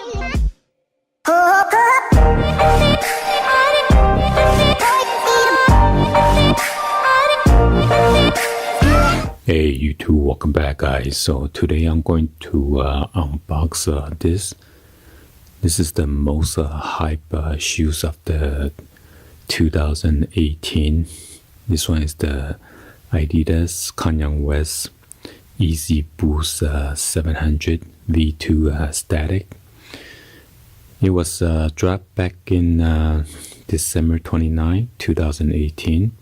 Hey YouTube, welcome back guys. So today I'm going to unbox this. This is the most hype shoes of the 2018. This one is the Adidas Kanye West Yeezy Boost 700 V2 static. It was dropped back in December 29, 2018.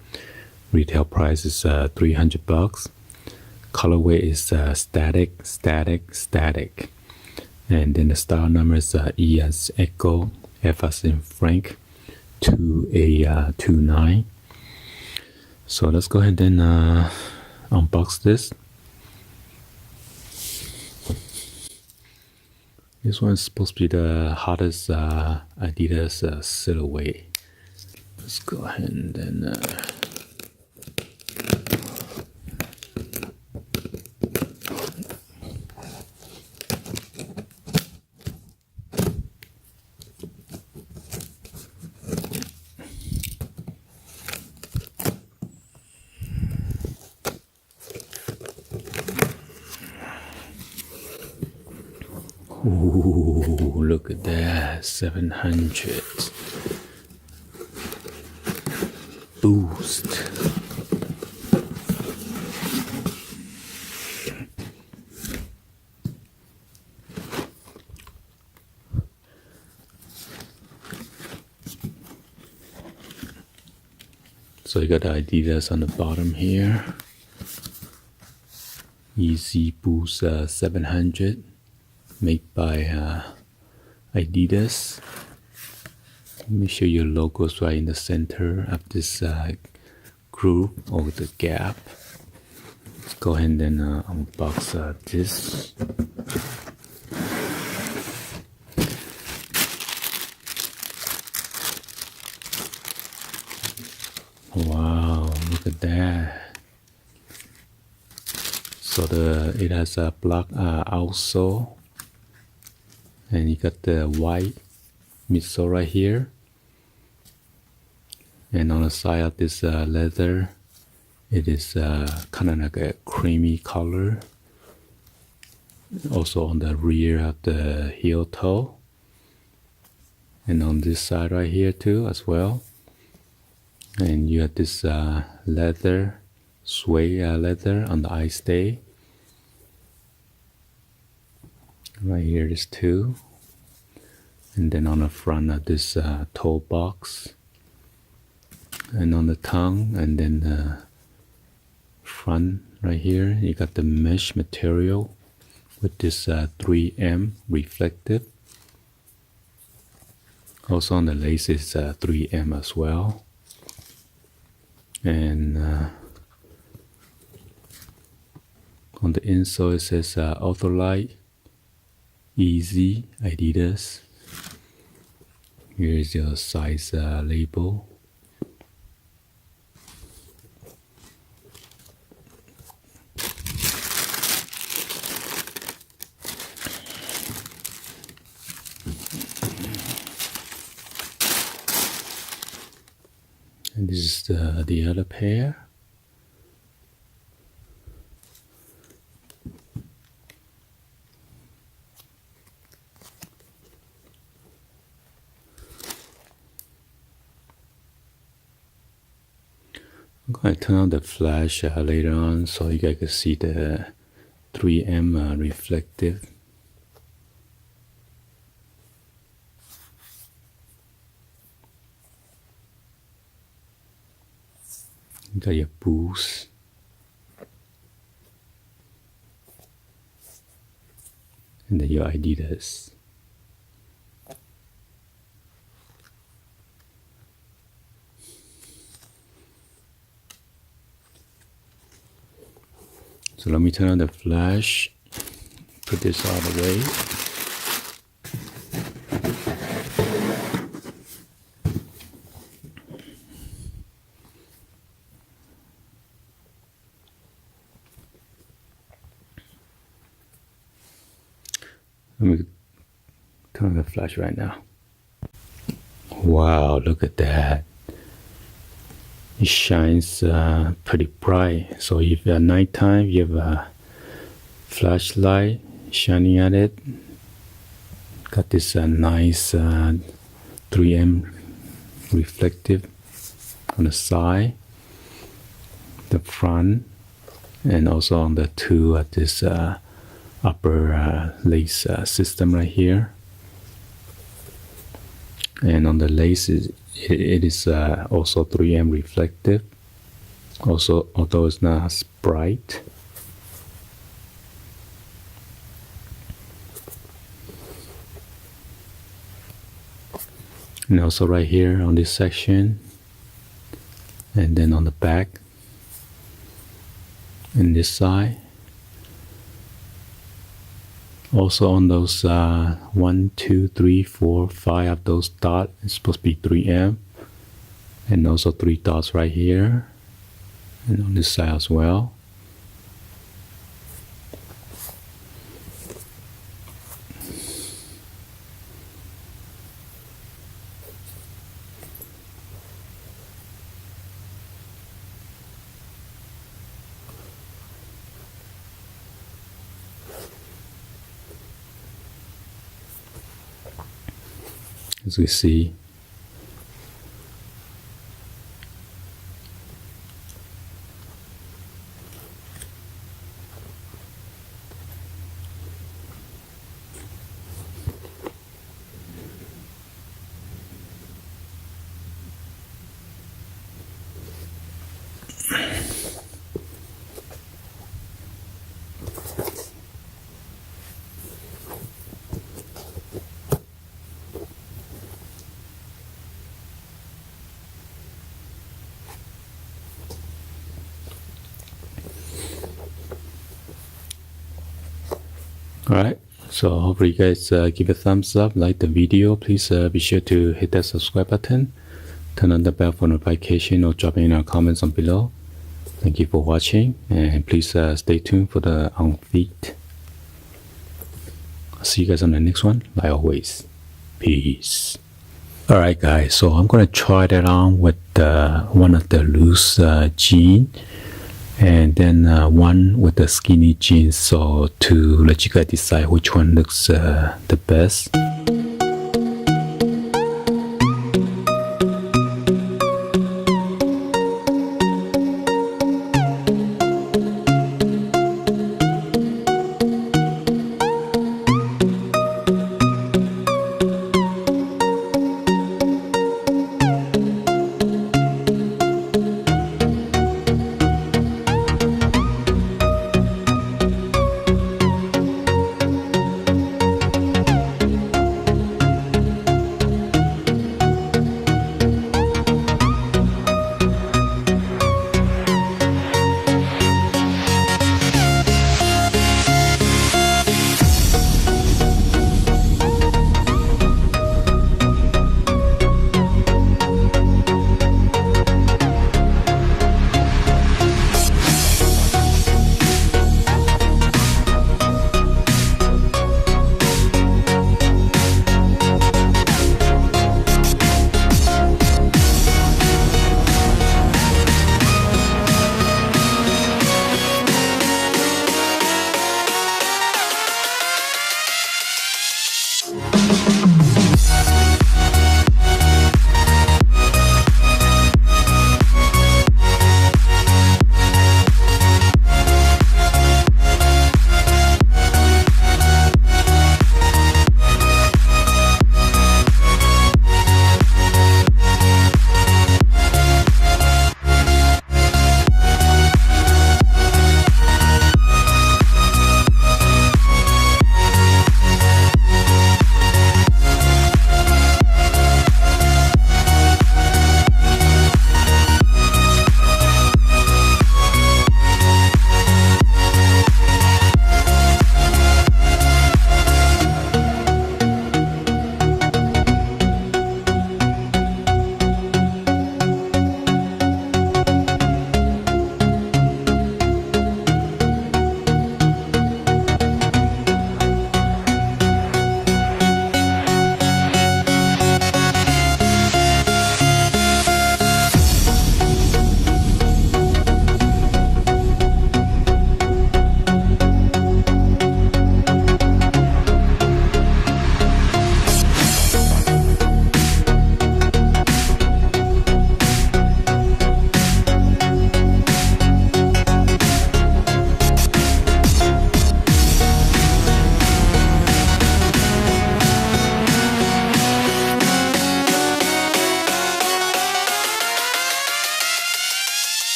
Retail price is $300. Colorway is static. And then the style number is E as Echo, F as in Frank, 2A29. So let's go ahead and unbox this. This one is supposed to be the hottest Adidas Silhouette. Let's go ahead and then ooh, look at that, 700 Boost. So you got the Adidas on the bottom here. Yeezy Boost 700. Made by Adidas. Let me show you logos right in the center of this groove or the gap. Let's go ahead and unbox this. Wow, look at that. So it has a black outsole. And you got the white midsole right here. And on the side of this leather, it is kind of like a creamy color. Also on the rear of the heel toe. And on this side right here too as well. And you have this leather, suede leather on the eye stay. Right here is two. And then on the front of this toe box. And on the tongue, and then the front right here, you got the mesh material with this 3M reflective. Also on the lace is 3M as well. And on the insole it says Ultralight Easy Adidas. Here's your size label. And this is the other pair. I'm going to turn on the flash later on so you guys can see the 3M reflective. You got your Boost. And then your Adidas. So let me turn on the flash, put this out of the way. Let me turn on the flash right now. Wow, look at that. It shines pretty bright. So if at nighttime you have a flashlight shining at it, got this nice 3M reflective on the side, the front, and also on the two at this upper lace system right here. And on the lace, it is also 3M reflective, also although it's not as bright. And also right here on this section, and then on the back, and this side. Also on those 1, 2, 3, 4, 5 of those dots, it's supposed to be 3M. And also 3 dots right here, and on this side as well. As we see, alright, so hopefully you guys give a thumbs up, like the video. Please be sure to hit that subscribe button, turn on the bell for notification, or drop in our comments on below. Thank you for watching, and please stay tuned for the on feet. I'll see you guys on the next one, like always. Peace. Alright guys, so I'm gonna try that on with one of the loose jeans, and then one with the skinny jeans, so to let you guys decide which one looks the best.